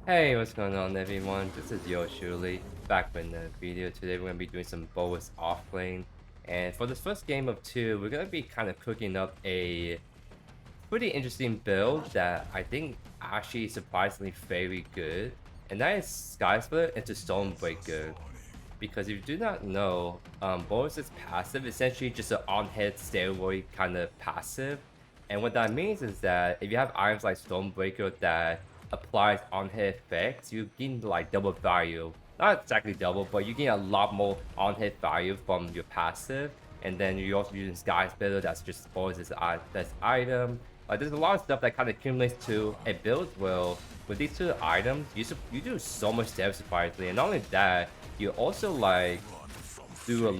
Hey, what's going on everyone? This is JoeYoursTruly back with another video. Today we're going to be doing some BORIS Offlane. And for this first game of two, we're going to be kind of cooking up a pretty interesting build that I think actually is surprisingly very good. And that is Skysplitter into Stonebreaker. Because if you do not know, BORIS is passive, essentially just an on-hit steroid kind of passive. And what that means is that if you have items like Stonebreaker that applies on-hit effects, you gain like double value. Not exactly double, but you gain a lot more on-hit value from your passive. And then you're also using Sky Splitter that's just spoils this item. Like there's a lot of stuff that kind of accumulates to a build. Well, with these two items, you do so much damage surprisingly, and not only that, you also like do a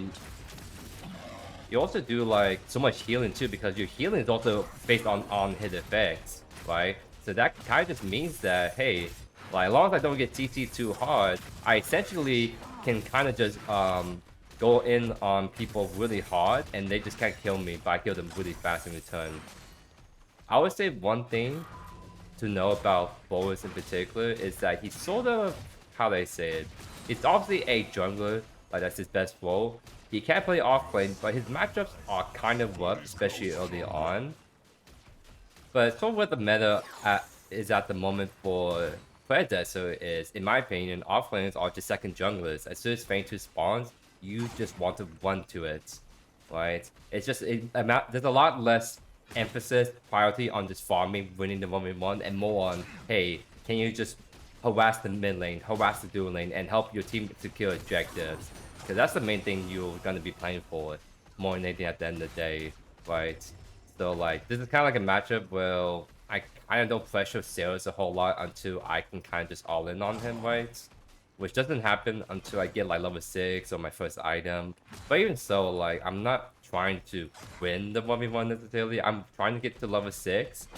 you also do like so much healing too, because your healing is also based on hit effects, right? So that kind of just means that, hey, like as long as I don't get TT too hard, I essentially can kind of just go in on people really hard and they just can't kill me, but I kill them really fast in return. I would say one thing to know about BORIS in particular is that he's sort of, how do I say it? It's obviously a jungler, like that's his best role. He can play offlane, but his matchups are kind of rough, especially early on. But sort of what the meta is at the moment for Predecessor is, in my opinion, offlanes are just second junglers. As soon as Feint 2 spawns, you just want to run to it, right? It's just, there's a lot less emphasis, priority on just farming, winning the 1v1, and more on, hey, can you just harass the mid lane, harass the dual lane, and help your team secure objectives? Because that's the main thing you're going to be playing for, more than anything at the end of the day, right? So like this is kind of like a matchup where I kind of don't pressure Sales a whole lot until I can kind of just all in on him, right? Which doesn't happen until I get like level 6 or my first item. But even so, like I'm not trying to win the 1v1 necessarily. I'm trying to get to level 6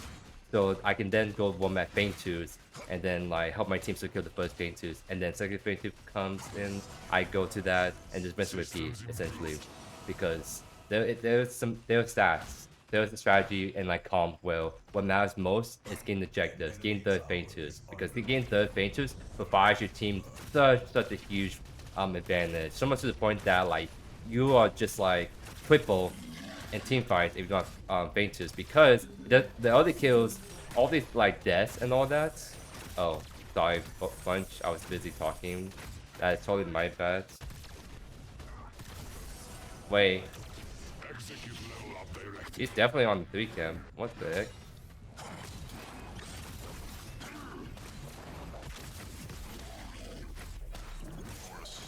so I can then go one at Feint 2s and then like help my team secure the first Feint 2s, and then second Feint 2 comes in, I go to that and just rinse and repeat essentially, because there's stats. There's a strategy in like comp where what matters most is getting objectives, getting third Feint 2s, because the getting third Feint 2s provides your team such a huge advantage. So much to the point that like you are just like triple in team fights if you don't have Feint 2s, because the other kills, all these like deaths and all that. Oh, sorry, bunch. I was busy talking. That's totally my bad. Wait, he's definitely on the 3 cam. What the heck?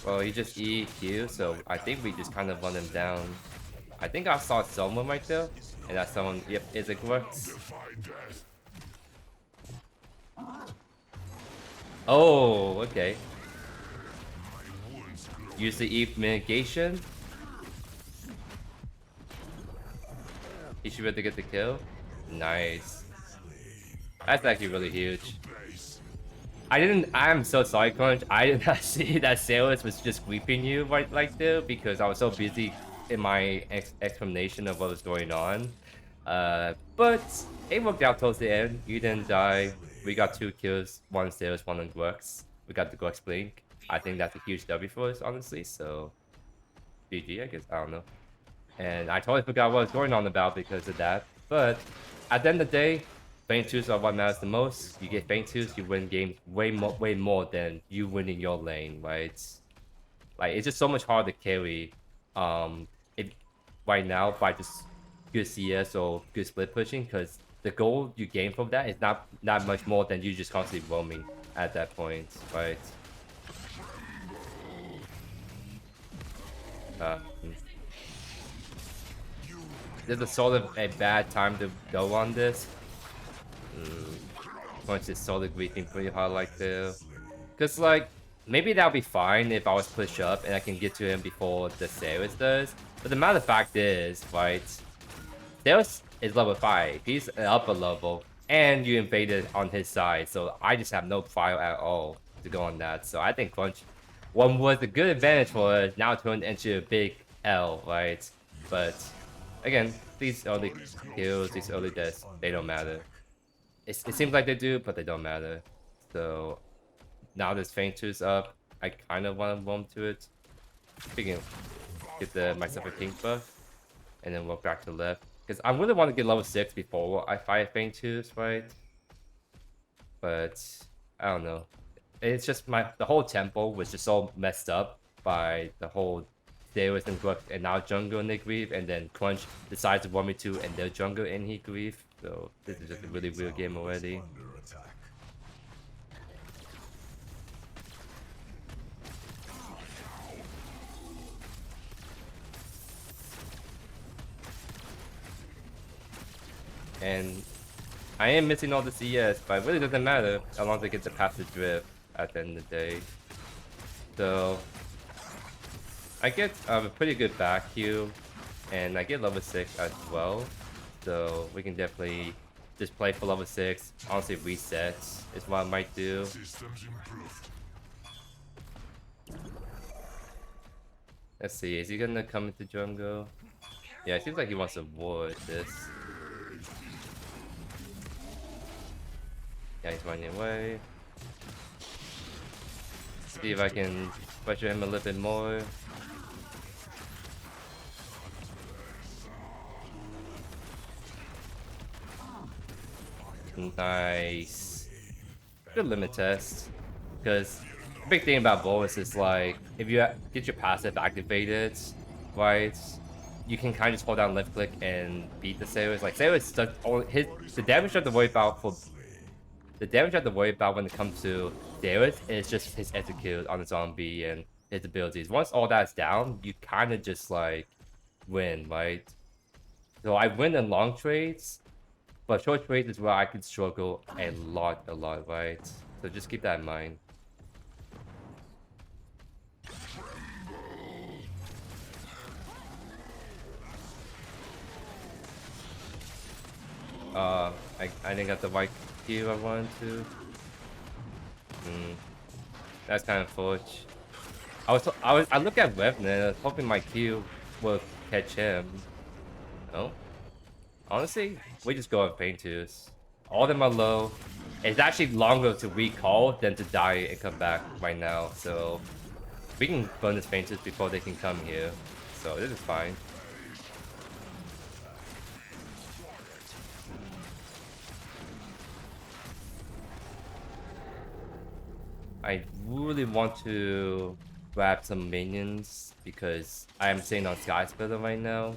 Well, he just EQ, so I think we just kind of run him down. I think I saw someone right there, and that someone, yep, is a Grux. Oh, okay. Use the Eve mitigation. He should be able to get the kill. Nice. That's actually really huge. I'm so sorry, Crunch. I did not see that Sailors was just weeping you right like there, because I was so busy in my explanation of what was going on. But it worked out towards the end. You didn't die. We got 2 kills, 1 Sailors, 1 on Grux. We got the Grux blink. I think that's a huge W for us, honestly. So, GG, I guess. I don't know. And I totally forgot what was going on about because of that. But at the end of the day, Feint 2s are what matters the most. You get Feint 2s, you win games way more than you winning your lane, right? Like it's just so much harder to carry if right now by just good CS or good split pushing, because the goal you gain from that is not much more than you just constantly roaming at that point, right? This is sort of a bad time to go on this. Punch is sort of greeting pretty hard like this. Cause like, maybe that'll be fine if I was pushed up and I can get to him before the Saris does. But the matter of fact is, right, Saris is level 5. He's an upper level. And you invaded on his side. So I just have no file at all to go on that. So I think Crunch, one was a good advantage for us, now turned into a big L, right? But again, these early kills, these early deaths, they don't matter. It seems like they do, but they don't matter. So now this Fainter's up, I kind of want to roam to it. Speaking of, get myself a pink buff, and then walk back to left. Because I really want to get level 6 before I fight Fainter's, right? But I don't know. It's just the whole tempo was just so messed up by the whole Darius and Grux and now jungle in their grief, and then Crunch decides to want me to and their jungle in he grief. So this is just a really weird game already. And I am missing all the CS, but it really doesn't matter as long as I get the passive drift at the end of the day. So I get a pretty good back heal, and I get level 6 as well. So we can definitely just play for level 6. Honestly, resets is what I might do. Let's see, is he gonna come into jungle? Yeah, it seems like he wants to ward this. Yeah, he's running away. See if I can pressure him a little bit more. Nice. Good limit test. Because the big thing about Boris is like, if you get your passive activated, right, you can kind of just hold down left click and beat the Sailors. Like Sailors, the damage you have to worry about when it comes to Darius is just his execute on the zombie and his abilities. Once all that's down, you kind of just like win, right? So I win in long trades, but short trades is where I can struggle a lot, right? So just keep that in mind. I didn't get the right Q I wanted to. That's kind of foolish. I look at Revenant, hoping my Q will catch him. No. Honestly, we just go with Painters. All of them are low. It's actually longer to recall than to die and come back right now. So we can burn this Painters before they can come here. So this is fine. I really want to grab some minions because I am sitting on Skysplitter right now.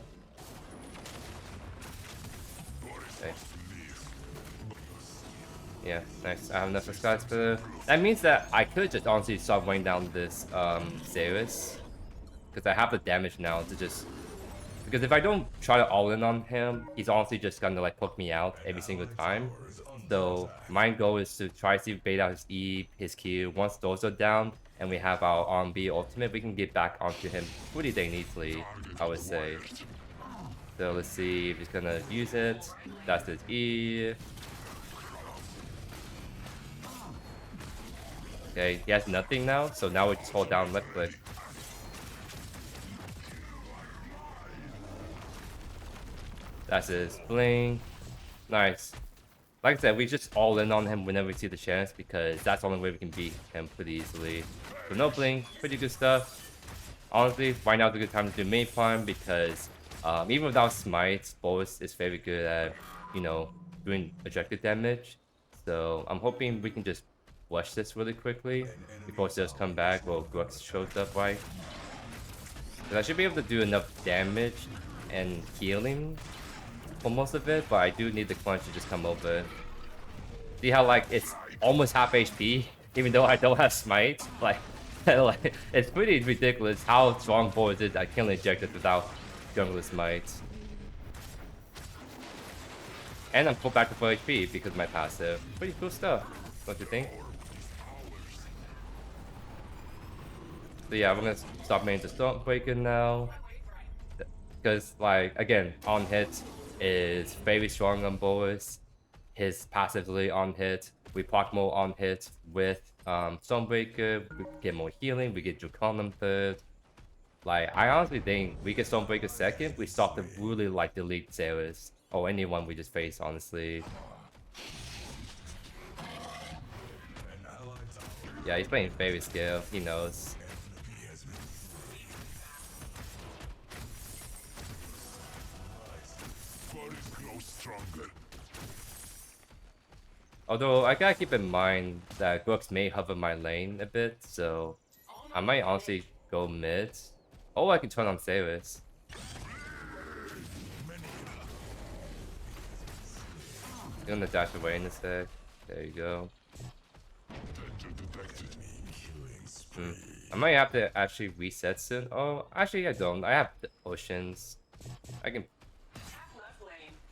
Okay. Yeah, nice. I have enough for Skysplitter. That means that I could just honestly start running down this Xeris. Because I have the damage now to just... Because if I don't try to all in on him, he's honestly just gonna like poke me out every single time. So my goal is to try to bait out his E, his Q. Once those are down and we have our R&B ultimate, we can get back onto him pretty dang easily, I would say. So let's see if he's gonna use it. That's his E. Okay, he has nothing now, so now we just hold down left click. That's his blink. Nice. Like I said, we just all in on him whenever we see the chance because that's the only way we can beat him pretty easily. So no blink, pretty good stuff. Honestly, right now is a good time to do main farm because even without smites, Boris is very good at, you know, doing objective damage. So I'm hoping we can just flush this really quickly before Sales come back or Grux shows up, right? Because I should be able to do enough damage and healing for most of it, but I do need the Crunch to just come over. See how like it's almost half HP, even though I don't have smite? Like it's pretty ridiculous how strong Boris is at killing objectives without jungler smite. And I'm full back to full HP because of my passive. Pretty cool stuff, don't you think? So yeah, we're gonna stop main to Stormbreaker now. Because like again, on hit is very strong on Boris. His passively on hit. We proc more on hit with Stormbreaker. We get more healing. We get Draconum third. Like I honestly think we get Stormbreaker second. We stop to really like delete Sailors or anyone we just face. Honestly. Yeah, he's playing fairy scale. He knows. Although I gotta keep in mind that Grux may hover my lane a bit, so I might honestly go mid. Oh, I can turn on Saris. I'm gonna dash away in a sec. There you go. I might have to actually reset soon. Oh, actually I don't. I have the oceans. I can.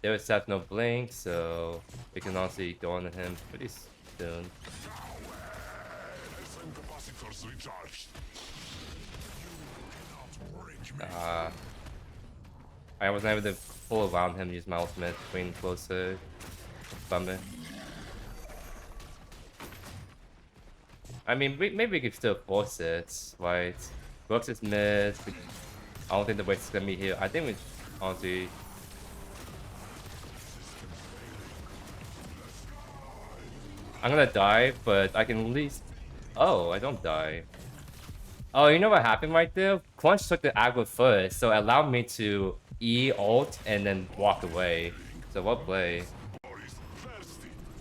There was no blink, so we can honestly go on to him pretty soon. I was able to pull around him, use my ultimate, bring closer. Bummer. I mean, maybe we could still force it, right? Grux is mid. I don't think the waste is gonna be here. I think we honestly. I'm gonna die, but I can at least. Oh, I don't die. Oh, you know what happened right there? Crunch took the aggro first, so it allowed me to E ult and then walk away. So well play.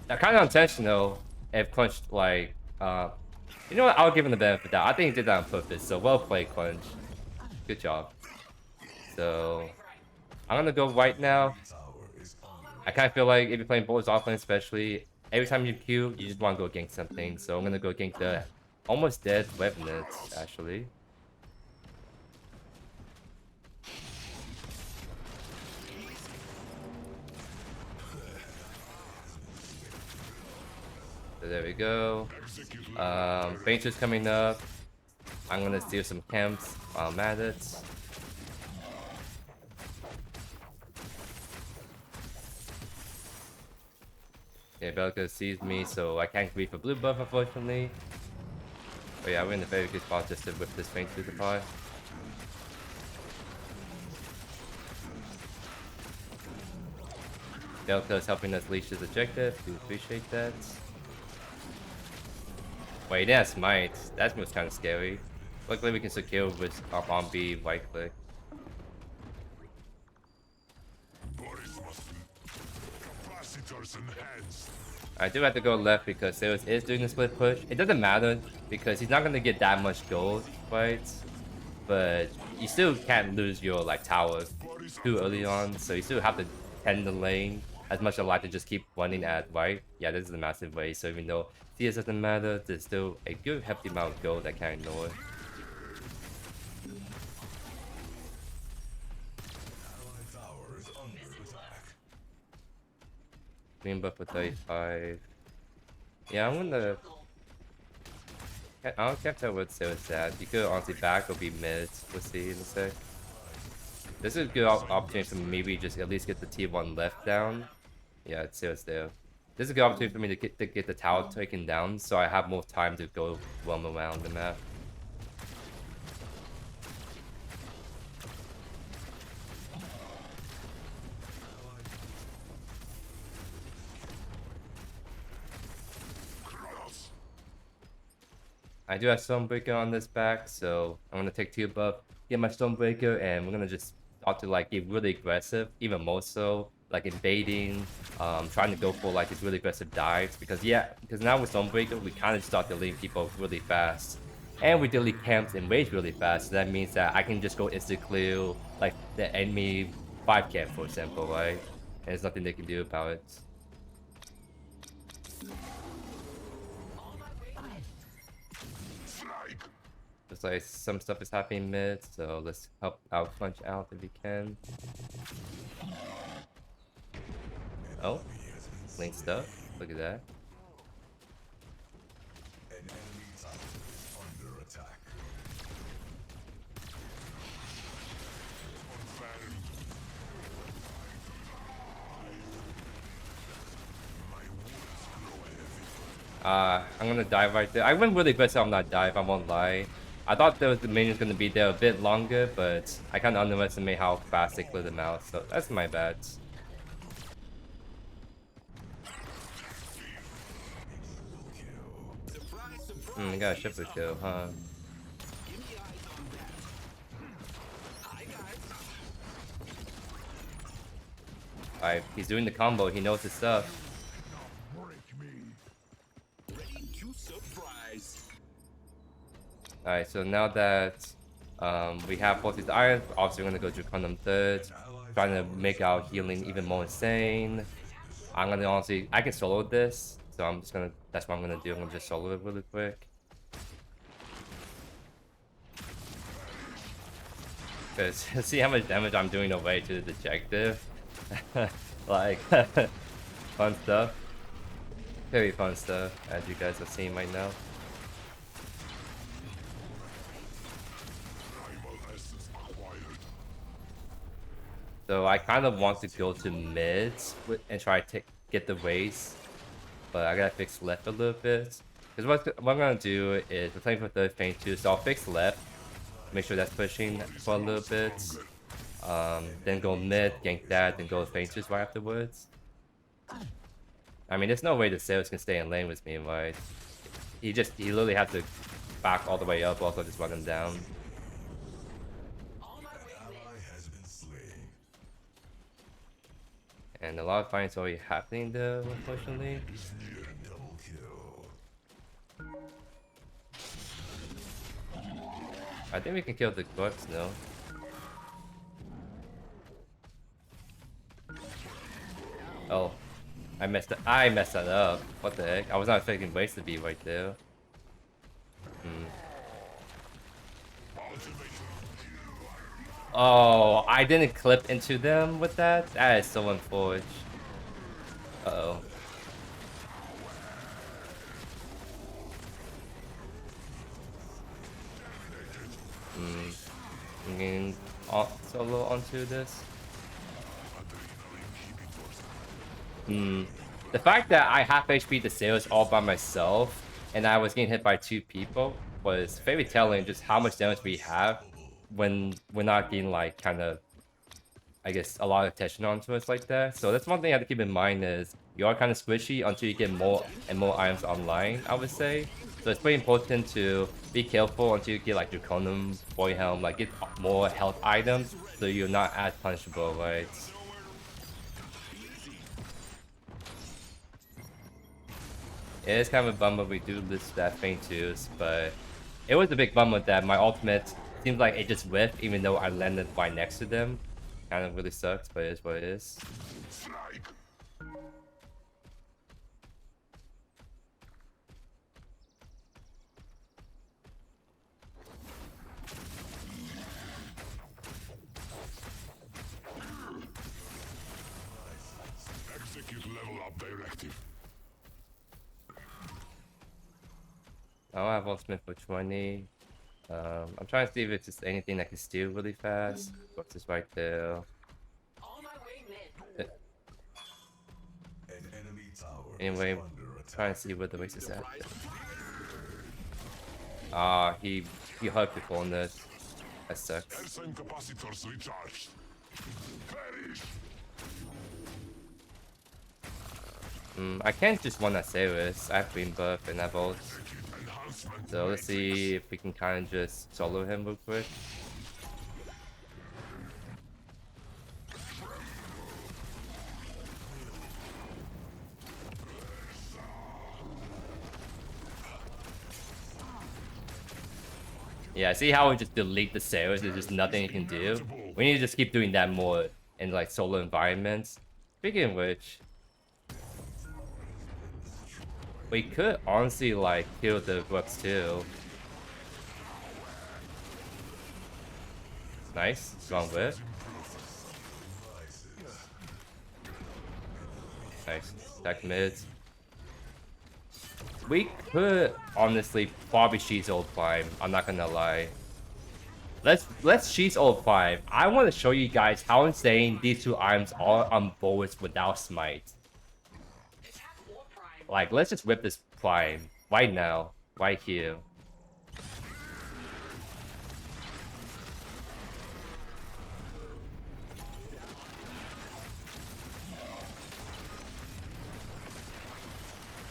That kind of intentional. If Crunch like, you know what? I'll give him the benefit of that. I think he did that on purpose. So well played, Crunch. Good job. So I'm gonna go right now. I kind of feel like if you're playing BORIS OFFLANE, especially every time you queue, you just want to go gank something. So I'm gonna go gank the almost dead Revenant, actually. So there we go. Ranger's coming up. I'm gonna steal some camps while I'm at it. Yeah, Belka sees me, so I can't grief a blue buff, unfortunately. But yeah, we're in a very good spot just to whip this paint through the pot. Belka is helping us leash his objective. Do appreciate that. Wait, that's smite. That was kind of scary. Luckily, we can secure with on B right click. I do have to go left because Saris is doing the split push. It doesn't matter because he's not gonna get that much gold, right? But you still can't lose your like tower too early on, so you still have to tend the lane as much as I like to just keep running at right. Yeah, this is a massive way. So even though CS doesn't matter, there's still a good hefty amount of gold I can't ignore. Green buff for 35. Yeah, I'm gonna. I can't tell what Saris at. You could honestly back or be mid. We'll see in a sec. This is a good opportunity for maybe just at least get the T1 left down. Yeah, it's Saris there. This is a good opportunity for me to get the tower taken down, so I have more time to go roam around the map. I do have Stonebreaker on this back, so I'm gonna take 2 buff, get my Stonebreaker, and we're gonna just start to like get really aggressive, even more so, like invading, trying to go for like these really aggressive dives. Because now with Stonebreaker, we kind of start delaying people really fast, and we delete camps and rage really fast. So that means that I can just go instant clear like the enemy 5 camp, for example, right? And there's nothing they can do about it. Looks like some stuff is happening mid, so let's help out punch out if we can. Oh, link stuff. Look at that. I'm gonna dive right there. I went really aggressive on that dive, I won't lie. I thought the minions gonna be there a bit longer, but I kind of underestimated how fast they cleared them out, so that's my bad. You got a ship or two, huh? Alright, he's doing the combo, he knows his stuff. Alright, so now that we have both these irons, obviously we're gonna go Draconum third, trying to make our healing even more insane. I'm gonna honestly, I can solo this, so I'm just gonna, that's what I'm gonna do. I'm gonna just solo it really quick. Because see how much damage I'm doing away to the objective. Like, fun stuff. Very fun stuff, as you guys are seeing right now. So I kind of want to go to mids and try to get the race, but I gotta fix left a little bit. Because what I'm gonna do is we're playing for third phase too, so I'll fix left, make sure that's pushing for a little bit. Then go mid, gank that, then go phases right afterwards. I mean, there's no way the Sailors can stay in lane with me, right? He literally has to back all the way up, also just run him down. And a lot of fights already happening there, unfortunately. I think we can kill the Grux now. Oh, I messed that up. What the heck? I was not expecting Waste to be right there. Oh, I didn't clip into them with that? That is so unfortunate. Uh-oh. I'm getting solo onto this. The fact that I half HP the Sailors all by myself and I was getting hit by 2 people was very telling just how much damage we have when we're not getting like kind of, I guess, a lot of attention onto us like that. So that's one thing I have to keep in mind is you are kind of squishy until you get more and more items online, I would say. So it's pretty important to be careful until you get like Draconum, Boy Helm, like get more health items so you're not as punishable, right? It is kind of a bummer we do lose that Feint too, but it was a big bummer that my ultimate seems like it just whiffed even though I landed right next to them. Kind of really sucks, but it is what it is. Execute level up directive. I don't have ultimate for 20. I'm trying to see if it's just anything that can steal really fast. What's this right there? Anyway, trying to see where the race is at. Ah, he hugged the corners. That sucks. I can't just one that Sailors. I have green buff and that ult. So let's see if we can kind of just solo him real quick. Yeah, see how we just delete the Sailors? There's just nothing you can do. We need to just keep doing that more in like solo environments. Speaking of which, we could honestly like kill the Grux too. Nice, strong whip. Nice, attack mids. We could honestly probably She's old Prime. I'm not gonna lie. Let's She's old Prime. I want to show you guys how insane these 2 items are on boards without smite. Like, let's just whip this Prime right now, right here.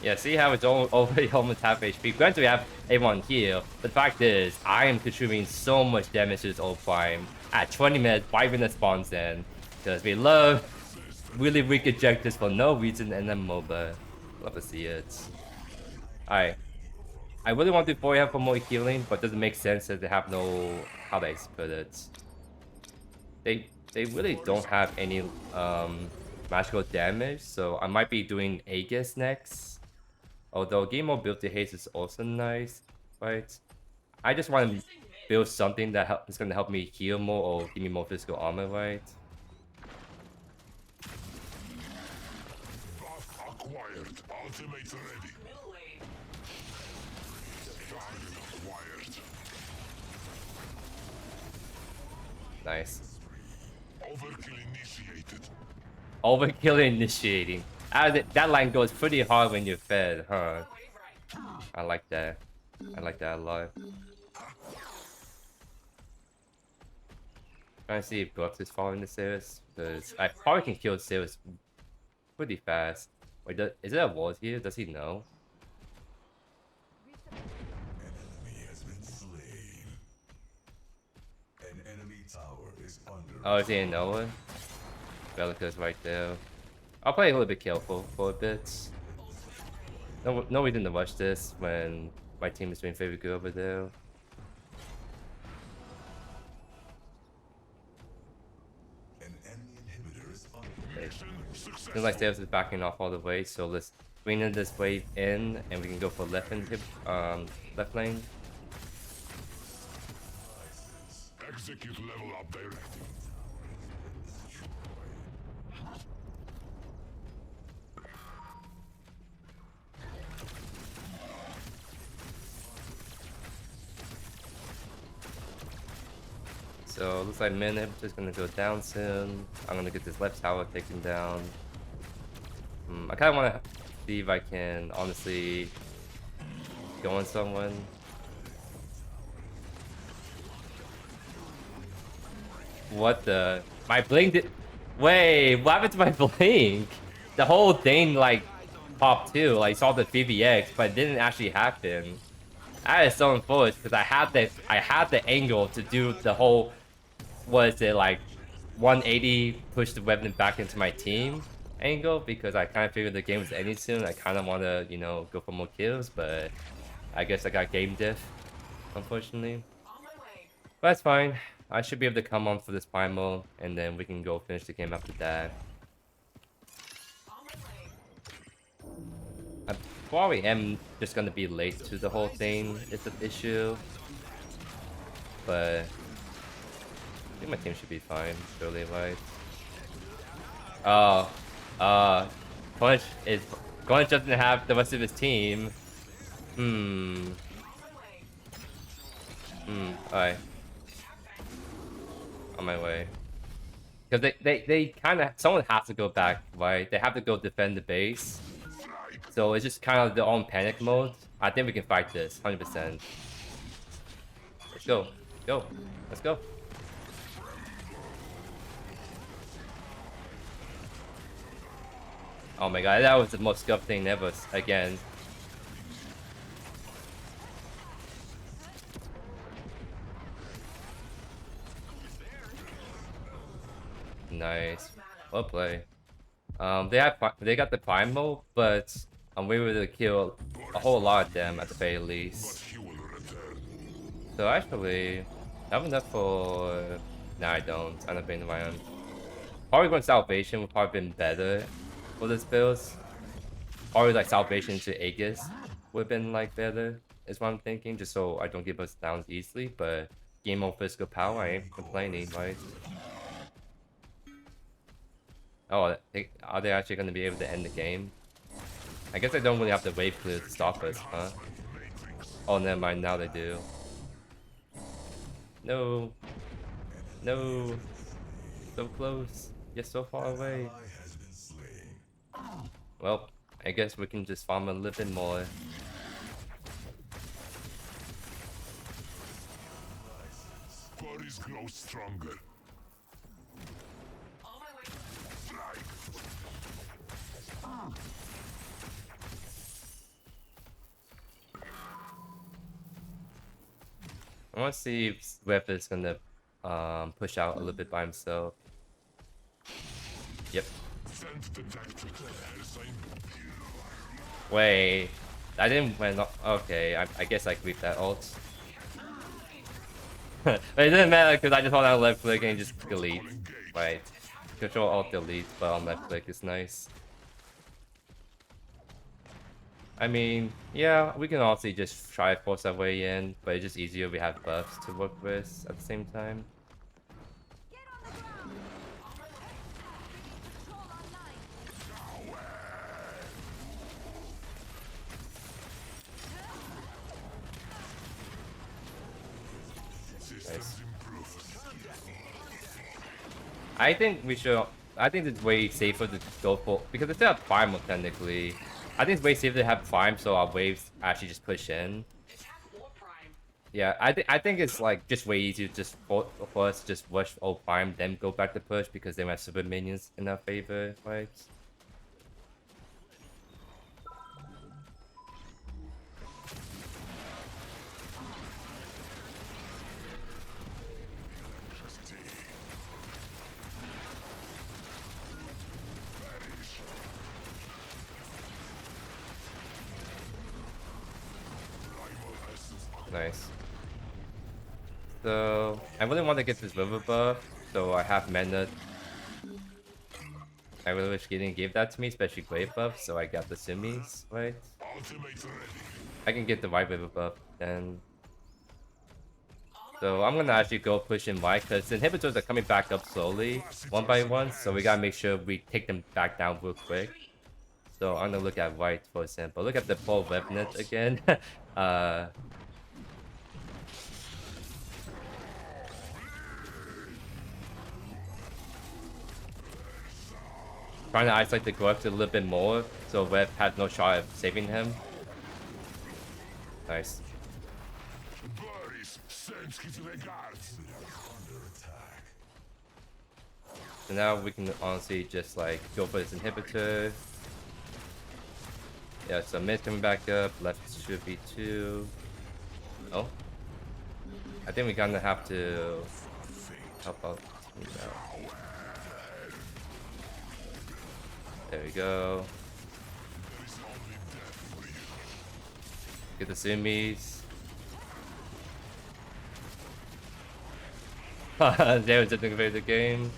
Yeah, see how it's already almost half HP. Granted, we have A1 heal, but the fact is, I am contributing so much damage to this old prime at 20 minutes, 5 minutes spawns in. Because we love really weak objectives for no reason and then MOBA. Love to see it. Alright. I really want to do 4 for more healing, but it doesn't make sense that they have no... how do I put it? They really don't have any magical damage, so I might be doing Aegis next. Although game mobility haste is also nice, right? I just want to build something that is going to help me heal more or give me more physical armor, right? Buff acquired. Ultimate ready. Target acquired. Nice. Overkill initiated. Overkill initiating. That line goes pretty hard when you're fed, huh? I like that. I like that a lot. Trying to see if Grux is following the series, because I probably can kill series pretty fast. Wait, is there a ward here? Does he know? An enemy has been slain. An enemy tower is under Oh, is he in Noah? Bellica's right there. I'll play a little bit careful for a bit. No reason to rush this when my team is doing very good over there. an enemy inhibitor is under Seems like Sales is backing off all the way, so let's bring in this wave in, and we can go for left left lane. Execute level up directive. So looks like Min just gonna go down soon. I'm gonna get this left tower taken down. I kind of want to see if I can honestly go on someone. What the? My blink did. Wait, what happened to my blink? The whole thing like popped too. Like saw the VVX, but it didn't actually happen. That is so unfortunate because I had the angle to do the whole, what is it, like 180 push the weapon back into my team angle, because I kind of figured the game was ending soon. I kind of want to, you know, go for more kills, but I guess I got game diff, unfortunately. But that's fine. I should be able to come on for this primal, and then we can go finish the game after that. I probably am just gonna be late to the whole thing. It's an issue, but I think my team should be fine. Surely, right? Punch doesn't have the rest of his team. Alright. On my way. Because they kind of, someone has to go back, right? They have to go defend the base. So it's just kind of their own panic mode. I think we can fight this, 100%. Let's go. Go. Let's go. Oh my god, that was the most scuffed thing ever, again. Nice. Well played. They got the primal, but we were able to kill a whole lot of them at the very least. So actually, I have enough for... Nah, I don't. I'm not playing my own. Probably going Salvation would probably been better for this build. Probably like Salvation to Aegis would have been like better, is what I'm thinking, just so I don't give us downs easily. But game of physical power, I ain't complaining, right? Oh, are they actually going to be able to end the game? I guess I don't really have to wait for it to stop us, huh? Oh, never mind, now they do. No. No. So close, yet so far away. Well, I guess we can just farm a little bit more. Boris grows stronger. I want to see if Swift is gonna push out a little bit by himself. Yep. Scent detected. Sign. Wait, I didn't went. Okay, I guess I creeped that ult. But it didn't matter because I just hold down left click and just delete. Right. Control alt delete, but on left click is nice. I mean, yeah, we can also just try to force our way in, but it's just easier we have buffs to work with at the same time. Nice. I think we should. I think it's way safer to go for because it's not primal technically. I think it's way safer to have prime so our waves actually just push in. Yeah, I think it's like just way easier just for us to just rush all prime then go back to push because they have super minions in our favor, right? Nice. So I really want to get this river buff, so I have mana. I really wish Gideon gave that to me, especially Grave buff, so I got the Sumis, right? I can get the white river buff then. So I'm gonna actually go push in white because inhibitors are coming back up slowly, one by one, so we gotta make sure we take them back down real quick. So I'm gonna look at white for example. Look at the full Revenant again. Trying to isolate the Grux a little bit more, so Rev had no shot of saving him. Nice. BORIS sends his regards. So now we can honestly just like go for this inhibitor. Yeah, so mid's coming back up, left should be 2. Oh. I think we're gonna have to help out. There we go. Get the Sumis. They were just looking for the game.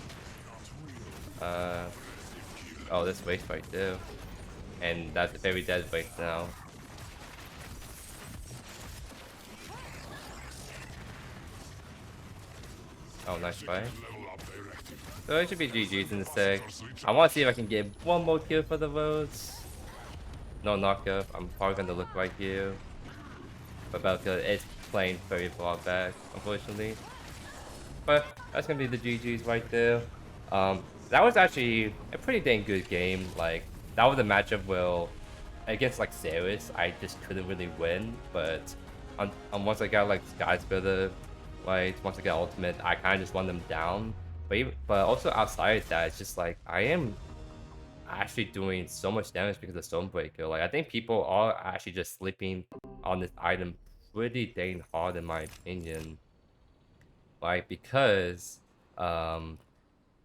Oh, this waste right there. And that's a very dead waste now. Oh, nice fight. So it should be GG's in a sec. I want to see if I can get one more kill for the votes. No knockup. I'm probably going to look right here. But Belka is playing very far back, unfortunately. But that's going to be the GG's right there. That was actually a pretty dang good game. Like, that was a matchup where, against like Ceres, I just couldn't really win. But once I got like Skyspeeder, like once I got ultimate, I kind of just run them down. But also outside of that, it's just like I am actually doing so much damage because of Stonebreaker. Like I think people are actually just sleeping on this item pretty dang hard in my opinion. Like because I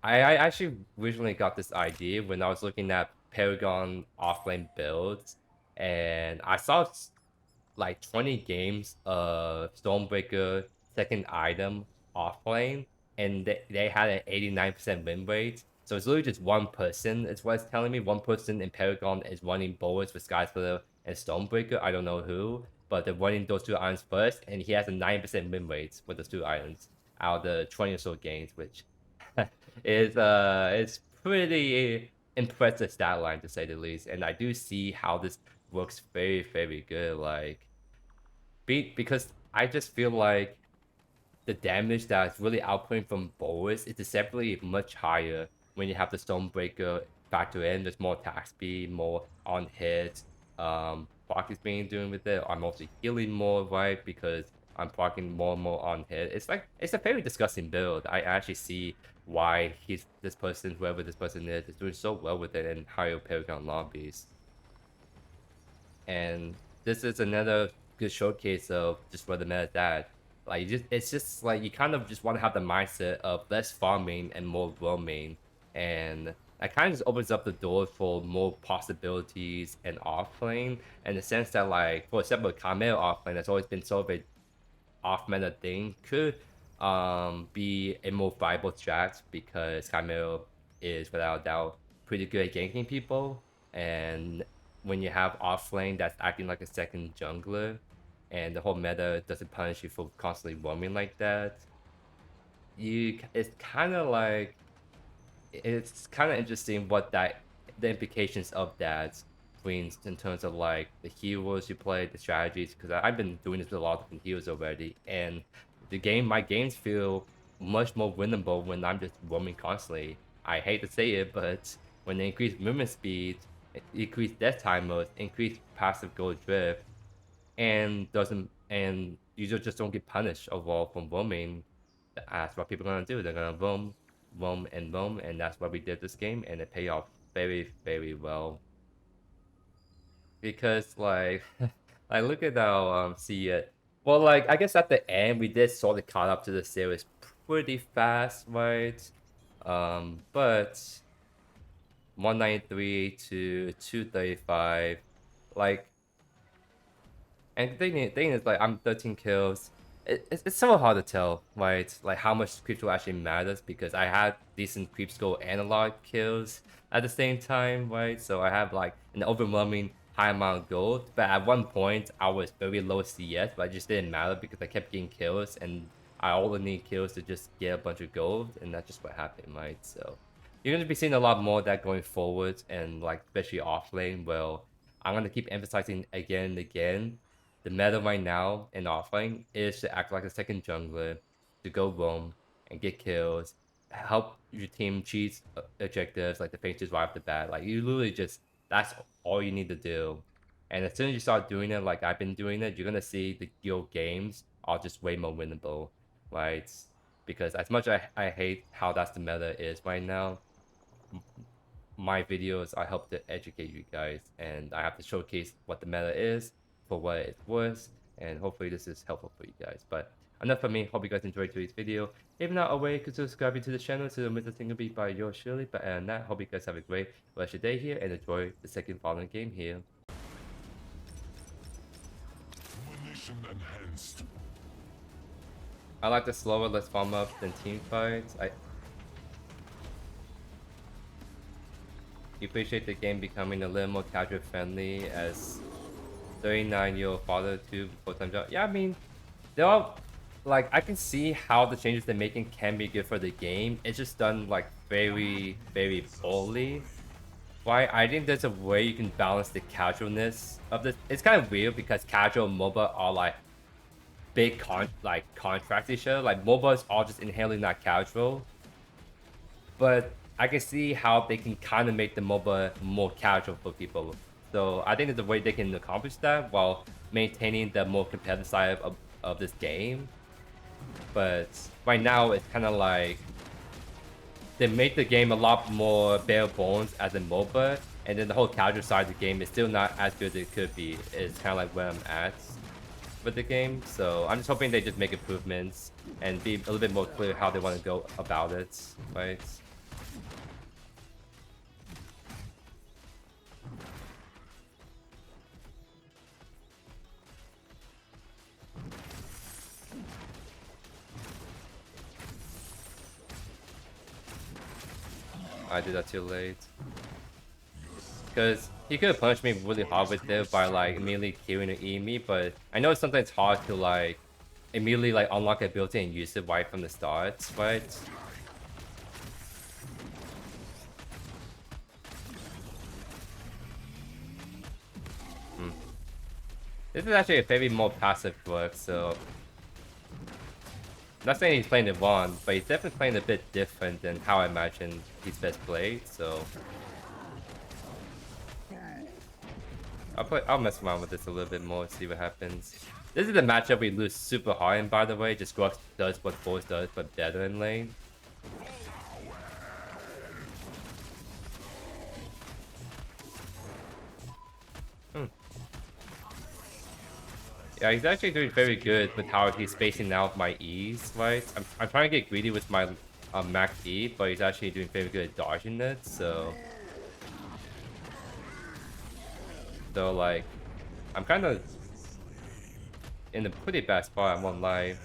actually originally got this idea when I was looking at Paragon offlane builds, and I saw like 20 games of Stormbreaker second item offlane, and they had an 89% win rate. So it's literally just one person. It's what it's telling me. One person in Paragon is running BORIS with Skyspeeder and Stormbreaker. I don't know who, but they're running those 2 items first, and he has a 9% win rate with those 2 items out of the 20 or so games, which is it's pretty impressive stat line to say the least. And I do see how this works very, very good. Like because I just feel like the damage that's really outputting from BORIS is deceptively much higher when you have the Stonebreaker factor in. There's more attack speed, more on hit. Proc is being doing with it. I'm also healing more, right? Because I'm procking more and more on hit. It's like it's a very disgusting build. I actually see why this person, whoever this person is doing so well with it in higher Paragon lobbies. And this is another good showcase of just where the meta is at. Like it's just like you kind of just want to have the mindset of less farming and more roaming, and that kind of just opens up the door for more possibilities and off playing. In the sense that, like, for example, Camille off playing that's always been sort of a off meta thing could be a more viable strat, because Camille is without a doubt pretty good at ganking people, and when you have off lane that's acting like a second jungler and the whole meta doesn't punish you for constantly roaming like that, it's kind of like, it's kind of interesting what that the implications of that brings in terms of like the heroes you play, the strategies. Because I've been doing this with a lot of different heroes already, and my games feel much more winnable when I'm just roaming constantly. I hate to say it, but when they increase movement speed, increase death timers, increase passive gold drift, and doesn't and users just don't get punished overall from roaming, that's what people are gonna do. They're gonna roam, roam, and roam, and that's what we did this game, and it paid off very, very well. Because like, like look at how see it. Well, like I guess at the end we did sort of caught up to the series pretty fast, right? But 193 to 235, like, and the thing is, like, I'm 13 kills. It's so hard to tell, right? Like, how much creep score actually matters, because I had decent creep score analog kills at the same time, right? So I have, like, an overwhelming high amount of gold. But at one point, I was very low CS, but it just didn't matter because I kept getting kills, and I only need kills to just get a bunch of gold, and that's just what happened, right? So you're going to be seeing a lot more of that going forward, and, like, especially off lane. Well, I'm going to keep emphasizing again and again, the meta right now in offlane is to act like a second jungler, to go roam and get kills, help your team cheese objectives like the faces right off the bat. Like, you literally just, that's all you need to do. And as soon as you start doing it, like I've been doing it, you're gonna see the guild games are just way more winnable, right? Because as much I hate how that's the meta is right now, my videos, I help to educate you guys, and I have to showcase what the meta is for what it's worth, and hopefully this is helpful for you guys. But enough from me. Hope you guys enjoyed today's video. If not already, consider subscribing to the channel to miss a single beat by yours truly. But other than that, hope you guys have a great rest of your day here and enjoy the second following game here. Munition enhanced. I like the slower, less farm up than team fights. I appreciate the game becoming a little more casual friendly as 39-year-old father to full-time job. Yeah, I mean, they're all, like, I can see how the changes they're making can be good for the game. It's just done like very, very poorly. Why? I think there's a way you can balance the casualness of this. It's kind of weird because casual and MOBA are like big contrast each other. Like, MOBAs are just inherently not casual, but I can see how they can kind of make the MOBA more casual for people. So I think there's a way they can accomplish that while maintaining the more competitive side of this game. But right now, it's kind of like they make the game a lot more bare bones as a MOBA, and then the whole casual side of the game is still not as good as it could be. It's kind of like where I'm at with the game. So I'm just hoping they just make improvements and be a little bit more clear how they want to go about it, right? I did that too late. Because he could have punished me really hard with it by like immediately queuing to E me, but I know it's sometimes hard to like immediately like unlock ability and use it right from the start, right? This is actually a very more passive work, so not saying he's playing it wrong, but he's definitely playing a bit different than how I imagine he's best played, so I'll mess around with this a little bit more, see what happens. This is the matchup we lose super hard in, by the way. Just Grux does what Boris does, but better in lane. Yeah, he's actually doing very good with how he's spacing out my E's, right? I'm trying to get greedy with my max E, but he's actually doing very good at dodging it, so... So, like, I'm kind of in a pretty bad spot, I won't lie.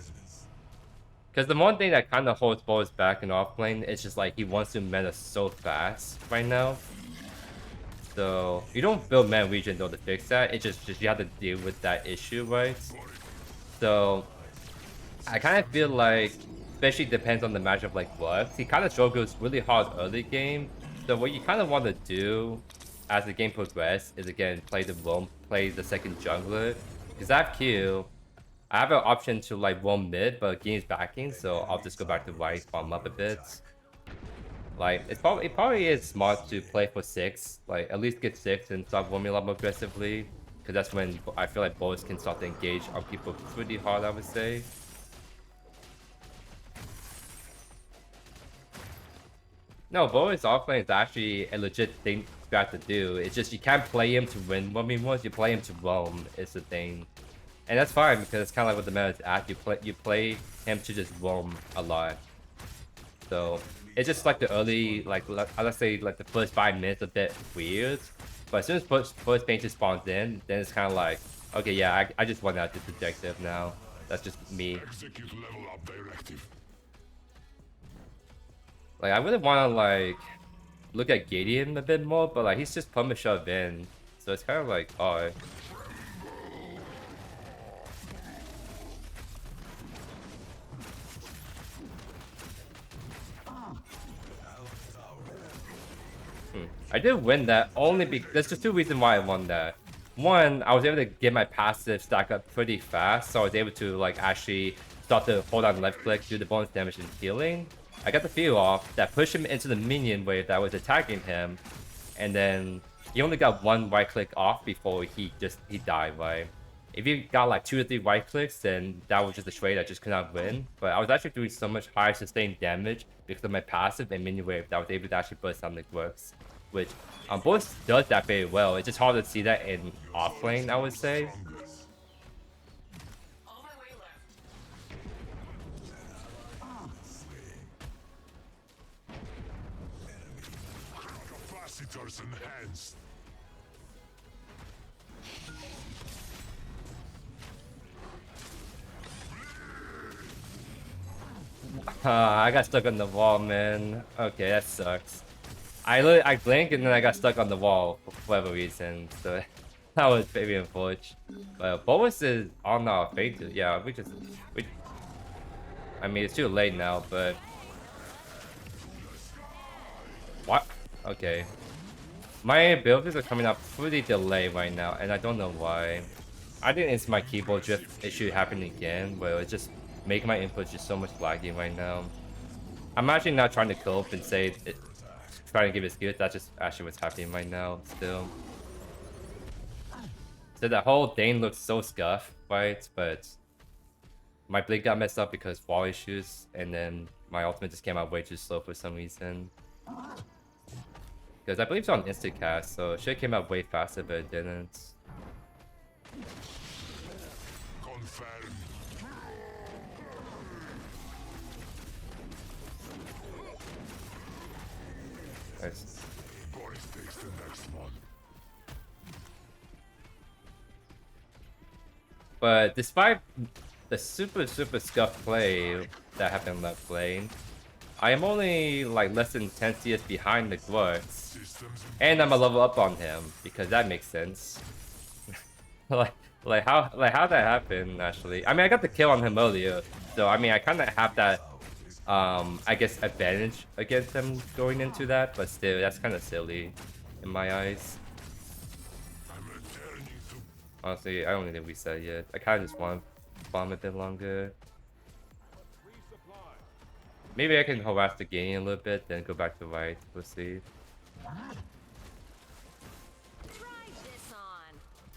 Because the one thing that kind of holds Boris back in offlane is just like he wants to meta so fast right now. So you don't build mana regen though to fix that. It's just you have to deal with that issue, right? So I kind of feel like, especially depends on the matchup like Grux, he kind of struggles really hard early game. So what you kind of want to do as the game progresses is again play the roam, play the second jungler. Because I have Q, I have an option to like roam mid, but game's backing, so I'll just go back to right, farm up a bit. Like it probably is smart to play for 6, like at least get 6 and start roaming a lot more aggressively, because that's when I feel like Boris can start to engage on people pretty hard, I would say. No, Boris offlane is actually a legit thing you have to do. It's just you can't play him to win. I mean, once you play him to roam, is the thing. And that's fine because it's kind of like what the meta is at. You play him to just roam a lot. So it's just like the early, like let's say like the first 5 minutes a bit weird. But as soon as first paint just spawns in, then it's kind of like, okay, yeah, I just want out this objective now. That's just me. Execute level up directive. Like I really want to like look at Gideon a bit more, but like he's just pummel shove in. So it's kind of like, oh. I did win that only because there's just 2 reasons why I won that. One, I was able to get my passive stack up pretty fast, so I was able to like actually start to hold on left click, do the bonus damage and healing. I got the feel off that pushed him into the minion wave that was attacking him, and then he only got 1 right click off before he died, right? If you got like 2 or 3 right clicks, then that was just a trade I just could not win. But I was actually doing so much higher sustained damage because of my passive and minion wave that I was able to actually burst down the Grux. Which Boris does that very well. It's just hard to see that in offlane, I would say. Capacitors enhanced. I got stuck on the wall, man. Okay, that sucks. I blinked and then I got stuck on the wall for whatever reason, so that was very unfortunate. But Boris is on our fate. Yeah, I mean, it's too late now, but what? Okay, my abilities are coming out pretty delayed right now, and I don't know why. I think it's my keyboard drift issue happening again, where it's just making my input just so much laggy right now. I'm actually not trying to cope and say it. Trying to give it good, that's just actually what's happening right now still. So that whole thing looks so scuffed, right? But my blink got messed up because wall issues, and then my ultimate just came out way too slow for some reason. Because I believe it's on instant cast, so it should have came out way faster, but it didn't. Confirmed. Nice. Boris takes the next one. But despite the super scuffed play that happened left lane, I am only like less than 10 CS behind the Grux, and I'm a level up on him because that makes sense. like how that happened actually. I mean, I got the kill on him earlier, so I mean I kind of have that I guess advantage against him going into that, but still that's kind of silly in my eyes. Honestly, I don't need to reset yet. I kind of just want to farm a bit longer. Maybe I can harass the game a little bit, then go back to right. We'll see.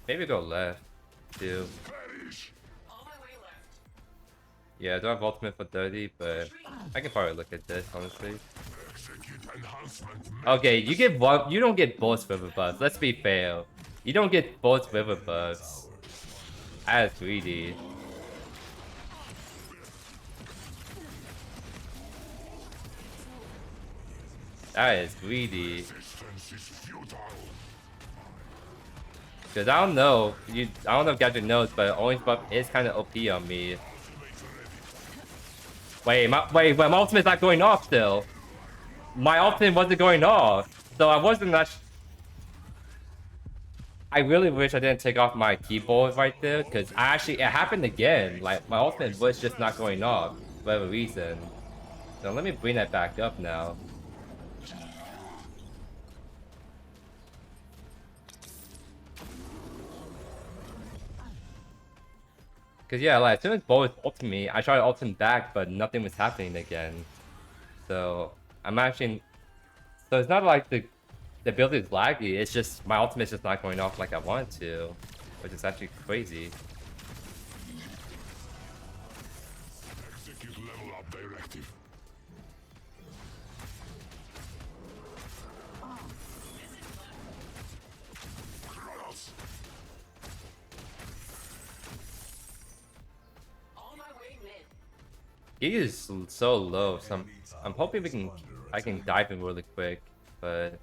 Maybe go left too. Yeah, I don't have ultimate for 30, but I can probably look at this, honestly. Okay, you get one. You don't get both river buffs. Let's be fair. You don't get both river buffs. That is greedy. That is greedy. Resistance is futile. Cause I don't know, I don't know if Gadget knows, but orange buff is kind of OP on me. Wait, my ultimate's not going off still. My ultimate wasn't going off, so I wasn't that. I really wish I didn't take off my keyboard right there, cause it happened again. Like my ultimate was just not going off for whatever reason. So let me bring that back up now. Cause yeah, like as soon as Bo was ulting me, I tried to ult him back, but nothing was happening again. So I'm actually, so it's not like the ability is laggy. It's just my ultimate's just not going off like I want it to, which is actually crazy. Execute level up directive. Kronos. He is so low, so I'm hoping I can dive in really quick, but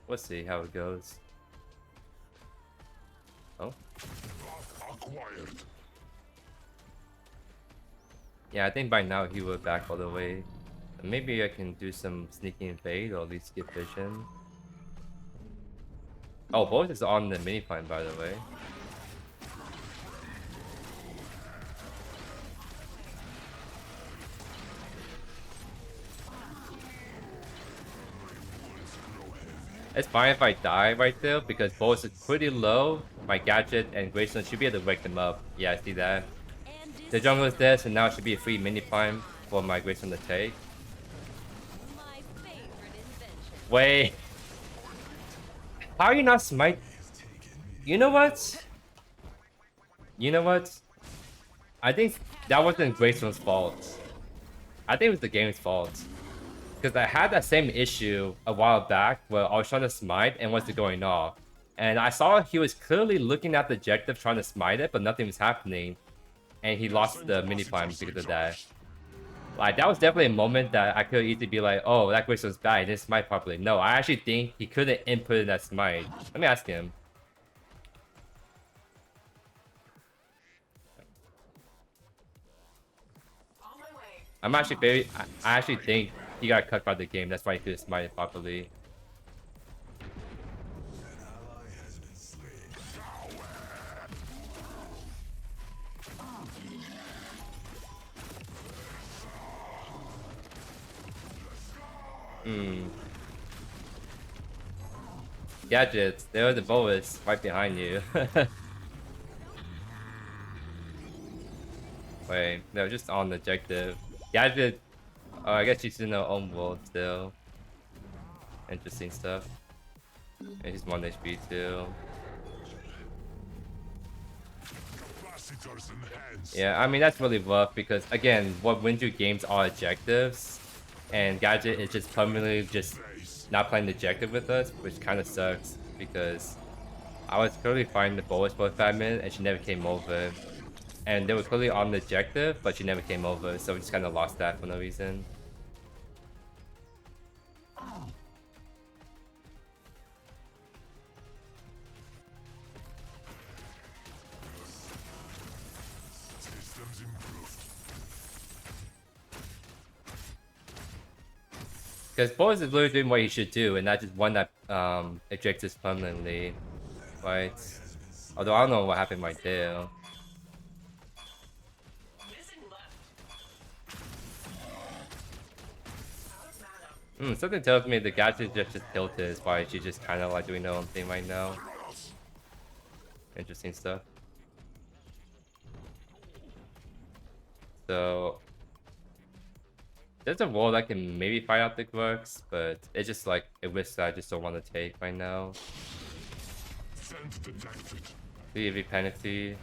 we'll see how it goes. Oh. Acquired. Yeah, I think by now he will back all the way. Maybe I can do some sneaking invade or at least get vision. Oh, both is on the mini plan, by the way. It's fine if I die right there because both is pretty low. My gadget and Greystone should be able to wake them up. Yeah, I see that. The jungle is dead, so now it should be a free mini prime for my Greystone to take. Wait. How are you not smite? You know what? You know what? I think that wasn't Greystone's fault. I think it was the game's fault. Because I had that same issue a while back where I was trying to smite and wasn't going off. And I saw he was clearly looking at the objective trying to smite it, but nothing was happening. And he lost the mini prime because of that. Like, that was definitely a moment that I could easily be like, oh, that Graystone's bad, he didn't smite properly. No, I actually think he couldn't input that smite. Let me ask him. I actually think he got cut by the game. That's why he couldn't smite it properly. Gadgets, there was the BORIS right behind you. Wait, they're just on the objective. Gadget, oh, I guess she's in her own world still. Interesting stuff. And he's 1 HP too. Yeah, I mean, that's really rough because, again, what wins you games are objectives. And Gadget is just permanently just not playing the objective with us, which kind of sucks because I was clearly fighting the BORIS for 5 minutes and she never came over. And they were clearly on the objective, but she never came over, so we just kind of lost that for no reason. Because BORIS is literally doing what he should do, and not just one that ejects permanently, right? Although I don't know what happened right there. Something tells me the gadget just tilted is why she's just kind of like doing her own thing right now. Interesting stuff. So there's a role that can maybe fight out the Grux, but it's just like a risk that I just don't want to take right now. PvP penalty.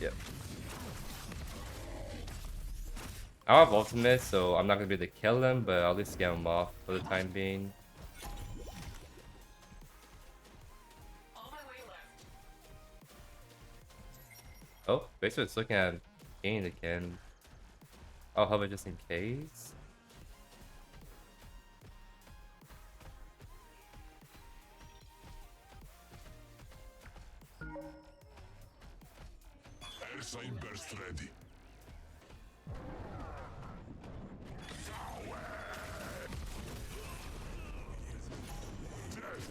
Yep. I have ultimate, so I'm not gonna be able to kill him, but I'll at least get him off for the time being. Oh, basically it's looking at gain again. I'll hover just in case. Air sign burst ready.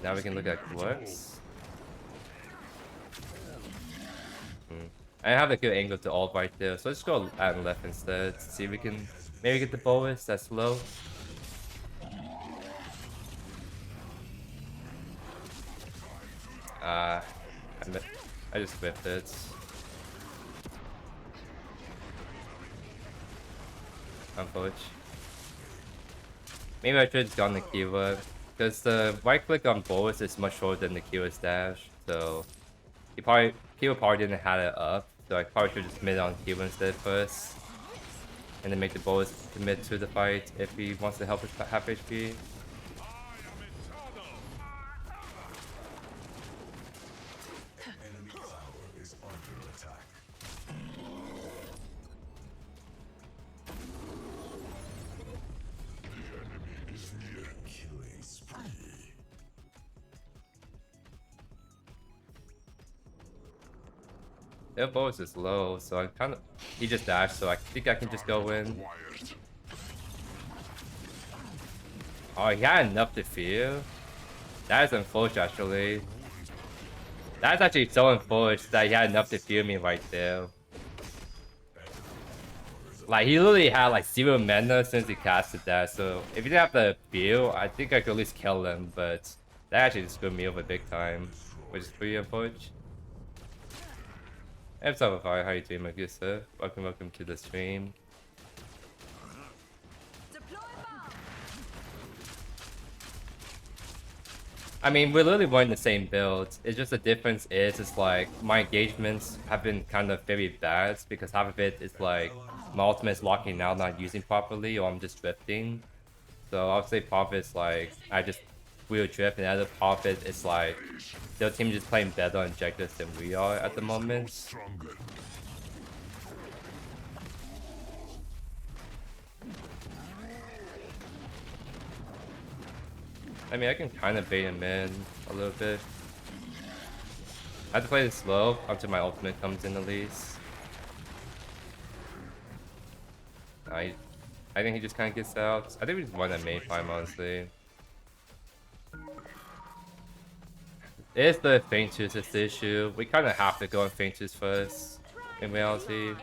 Now we can look at Grux. I have a good angle to ult right there, so let's go at left instead. See if we can maybe get the BORIS that's low. I just whipped it. Unfortunate. Maybe I should have gone the keyword, because the right click on BORIS is much shorter than the keyword's dash, so keyword probably didn't have it up, so I probably should just commit on keyword instead first, and then make the BORIS commit to the fight if he wants to help his half HP. Enemy tower is under attack. The enemy is near. Killing spree. Their BORIS is low, so I kind of he just dashed, so I think I can just go in. Acquired. Oh, he had enough to fear. That is unfortunate, actually. That's actually so unfortunate that he had enough to fear me right there. Like, he literally had like 0 mana since he casted that, so if he didn't have the fear, I think I could at least kill him, but that actually just screwed me over big time, which is pretty unfortunate. Hey, what's up, how you doing, my good sir? Welcome to the stream. I mean, we're literally running the same build. It's just the difference is, it's like, my engagements have been kind of very bad because half of it is like, my ultimate is locking out, not using properly, or I'm just drifting. So I would say part of it's like, I just will drift, and the other part of it is like, their team just playing better on objectives than we are at the moment. Stronger. I mean, I can kind of bait him in a little bit. I have to play this slow until my ultimate comes in at least. I think he just kind of gets out. I think we just won that main farm, honestly. It is the Fainters that's the issue. We kind of have to go on Fainters first, in reality.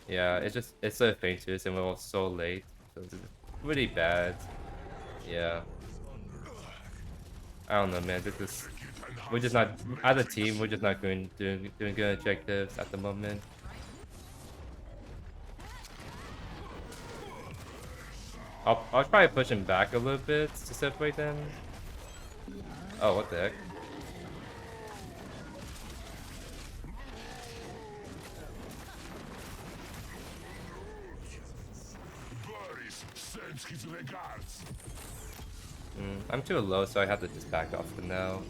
Yeah, it's the Fainters and we're all so late. So it's really bad. Yeah. I don't know, man. We're just not, as a team, we're just not doing good objectives at the moment. I'll try to push him back a little bit to separate them. Oh, what the heck? Boris sends his regards. I'm too low, so I have to just back off for now.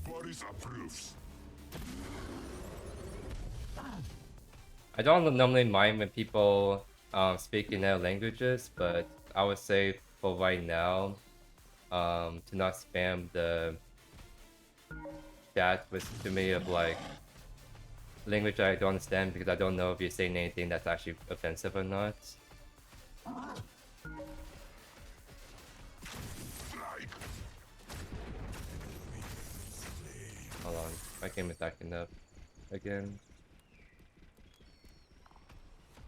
Boris approves. I don't normally mind when people speak in their languages, but I would say for right now, to not spam the chat with too many of like language I don't understand, because I don't know if you're saying anything that's actually offensive or not. Hold on, my game is acting up again.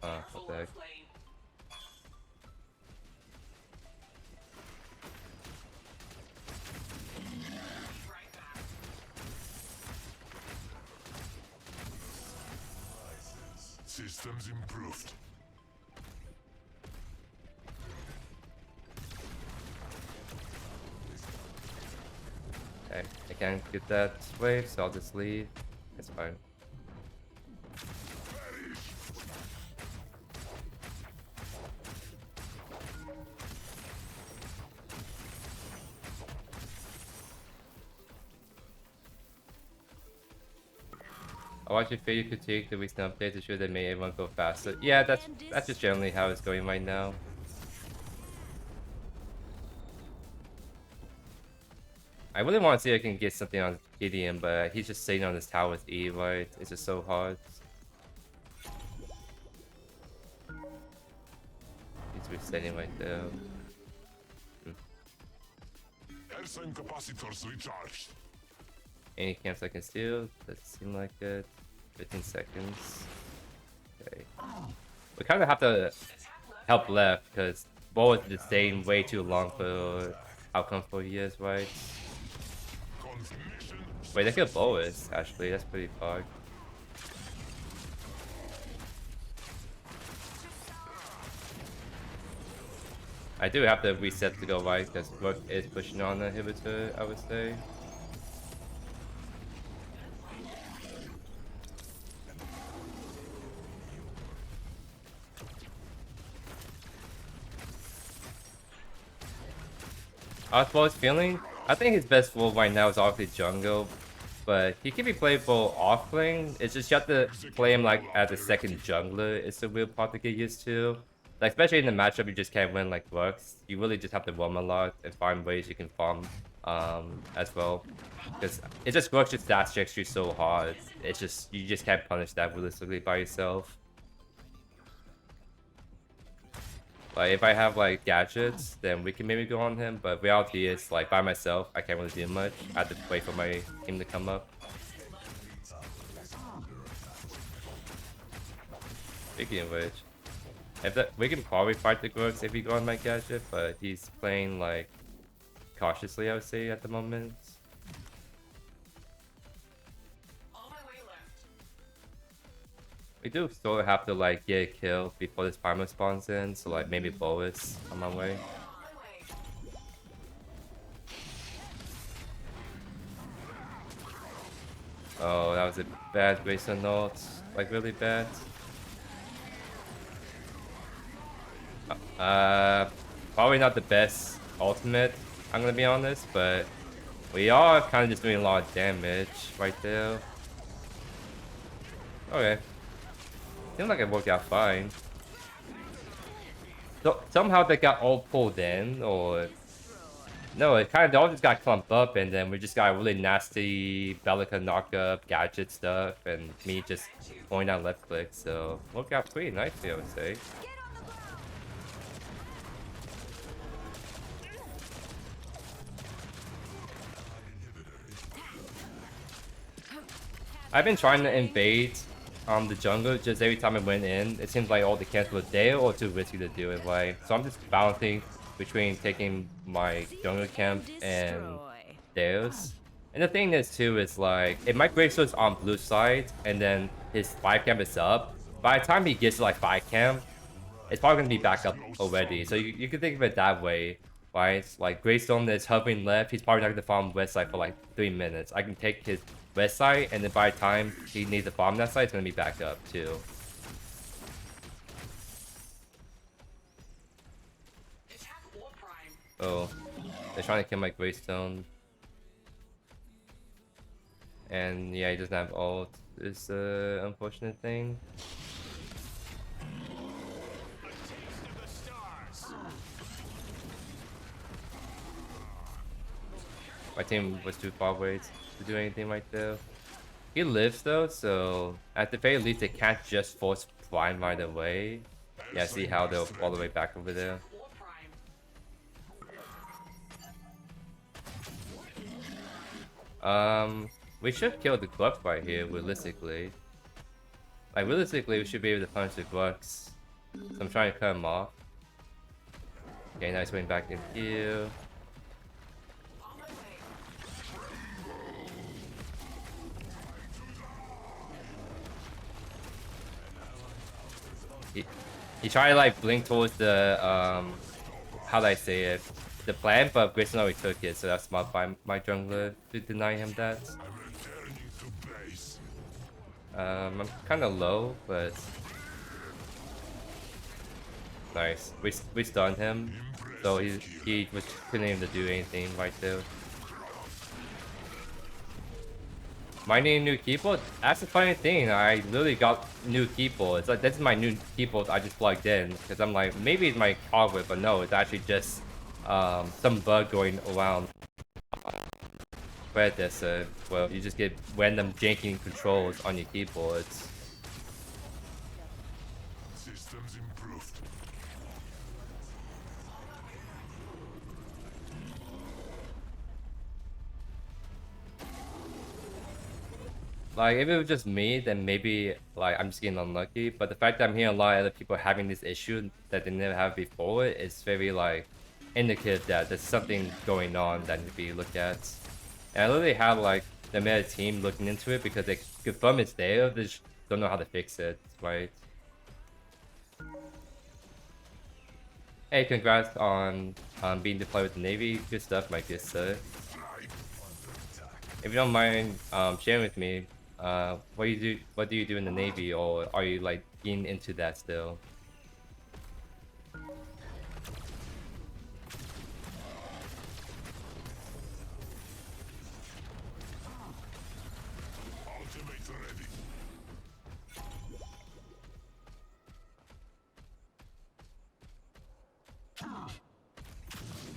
What the heck? Systems improved. Okay, I can't get that wave, so I'll just leave. It's fine. I watched your video critique the recent update to show they made everyone go faster. Yeah, that's just generally how it's going right now. I really want to see if I can get something on Gideon, but he's just sitting on this tower with E, right? It's just so hard. He's resetting right there. Airsign capacitors recharged. Any camps I can steal? Doesn't seem like it. 15 seconds. Okay. We kind of have to help left because Bo is just staying way too long for how comfortable he is, right? Wait, they kill Boris, actually. That's pretty far. I do have to reset to go right because Grux is pushing on the inhibitor, I would say. As far as feeling, I think his best role right now is obviously jungle, but he can be playable off lane. It's just you have to play him like as a second jungler. It's a real part to get used to. Like especially in the matchup, you just can't win like Grux. You really just have to roam a lot and find ways you can farm as well. Because it's just Grux just dash checks you so hard. It's just you just can't punish that realistically by yourself. Like if I have like gadgets, then we can maybe go on him. But reality is like by myself, I can't really do much. I have to wait for my team to come up. Speaking of which, if that we can probably fight the Grux if we go on my gadget, but he's playing like cautiously, I would say at the moment. We do sort of have to like get a kill before this primer spawns in, so like maybe Boris on my way. Oh, that was a bad Grayson ult, like really bad. Probably not the best ultimate, I'm gonna be honest, but we are kind of just doing a lot of damage right there. Okay. Seems like it worked out fine. So somehow they got all pulled in, or no, it kind of all just got clumped up, and then we just got really nasty Belica knockup gadget stuff, and me just going down left click. So worked out pretty nicely, I would say. I've been trying to invade the jungle, just every time I went in, it seems like all the camps were there or too risky to do it, right? So I'm just balancing between taking my jungle camp and theirs. And the thing is too is like, if my Grayson is on blue side and then his 5 camp is up, by the time he gets to like 5 camp, it's probably gonna be back up already. So you can think of it that way, right? Like Greystone is hovering left, he's probably not gonna farm west side for like 3 minutes. I can take his west side, and then by the time he needs to farm that side, it's gonna be back up too. Oh, they're trying to kill my Greystone. And yeah, he doesn't have ult. It's the unfortunate thing. My team was too far away to do anything right there. He lives though, so at the very least they can't just force Prime right away. Yeah, see how they'll all the way back over there. We should kill the Grux right here, realistically. Like, realistically, we should be able to punish the Grux. So I'm trying to cut him off. Okay, nice wing back in here. He tried to like blink towards the how do I say it, the plant, but Grayson already took it, so that's smart by my jungler to deny him that. I'm kind of low, but nice. We stunned him, so he was couldn't even do anything right there. Mining new keyboard? That's the funny thing. I literally got new keyboard. It's like this is my new keyboard I just plugged in because I'm like maybe it's my hardware, but no, it's actually just some bug going around. Predecessor. Well, you just get random janking controls on your keyboards. Systems improved. Like, if it was just me, then maybe, like, I'm just getting unlucky. But the fact that I'm hearing a lot of other people having this issue that they never have before is very, like, indicative that there's something going on that needs to be looked at. And I literally have, like, the meta team looking into it because they confirm it's there, they just don't know how to fix it, right? Hey, congrats on being deployed with the Navy. Good stuff, my good sir. If you don't mind sharing with me, what do you do in the Navy, or are you like getting into that still? Ultimate ready.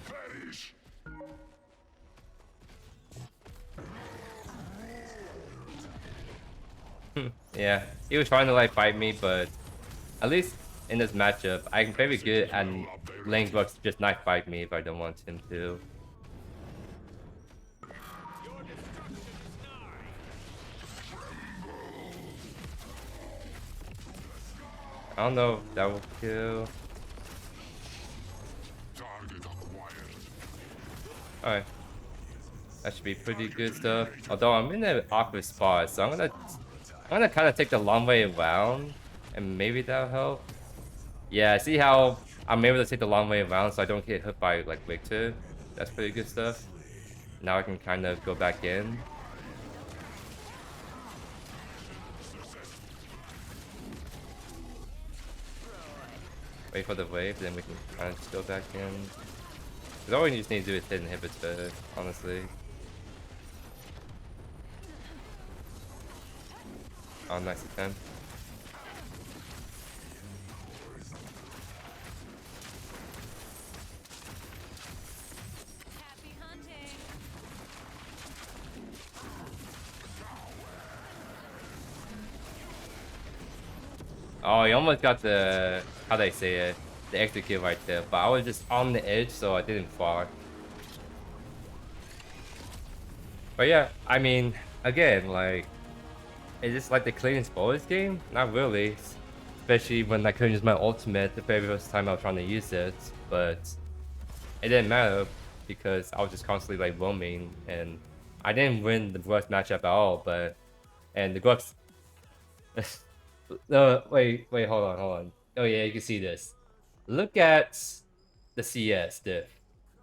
Perish. Yeah, he was trying to like fight me, but at least in this matchup, I'm very good at letting Grux just not fight me if I don't want him to. I don't know if that will kill. Target acquired. Alright. That should be pretty good stuff. Although I'm in an awkward spot, so I'm gonna kind of take the long way around, and maybe that'll help. Yeah, see how I'm able to take the long way around so I don't get hit by like Victor. That's pretty good stuff. Now I can kind of go back in. Wait for the wave, then we can kind of just go back in. Because all we just need to do is hit inhibitor, honestly. Oh, nice attempt. Happy hunting. Oh, he almost got the, how do I say it, the execute right there. But I was just on the edge, so I didn't fall. But yeah, I mean, again, like, is this like the cleanest bonus game? Not really. Especially when I couldn't use my ultimate the very first time I was trying to use it. But it didn't matter because I was just constantly like roaming, and I didn't win the Grux matchup at all. But and the Grux. No, wait, hold on. Oh yeah, you can see this. Look at the CS diff.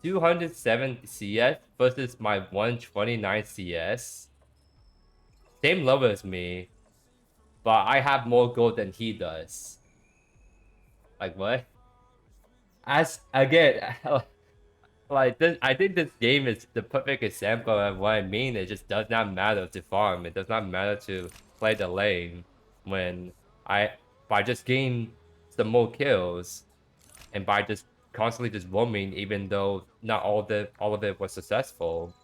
207 CS versus my 129 CS. Same level as me, but I have more gold than he does. Like what? As again, like this, I think this game is the perfect example of what I mean. It just does not matter to farm. It does not matter to play the lane when by just getting some more kills and by just constantly just roaming, even though not all of it was successful.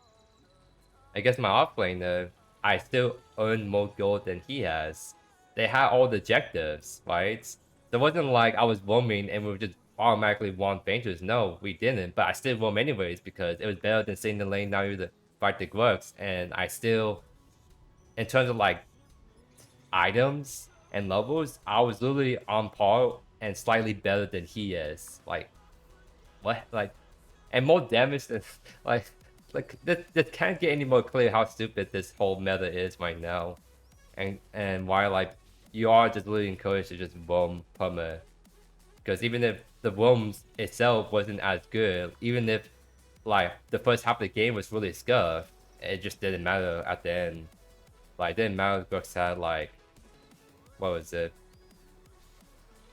I guess my offlaner, I still earn more gold than he has. They had all the objectives, right? So it wasn't like I was roaming and we were just automatically won Ventures. No, we didn't. But I still roam anyways because it was better than staying in the lane now to fight the Grux. And I still, in terms of like items and levels, I was literally on par and slightly better than he is. Like, what? Like, and more damage than like this can't get any more clear how stupid this whole meta is right now, and why like you are just really encouraged to just roam perma, because even if the roams itself wasn't as good, even if like the first half of the game was really scuffed, it just didn't matter at the end. Like it didn't matter if Grux had like, what was it,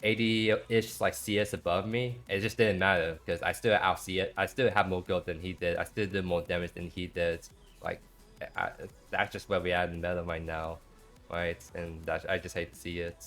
80-ish like CS above me. It just didn't matter because I still out CS. I still have more gold than he did. I still did more damage than he did. Like that's just where we are in the meta right now, right? And that I just hate to see it.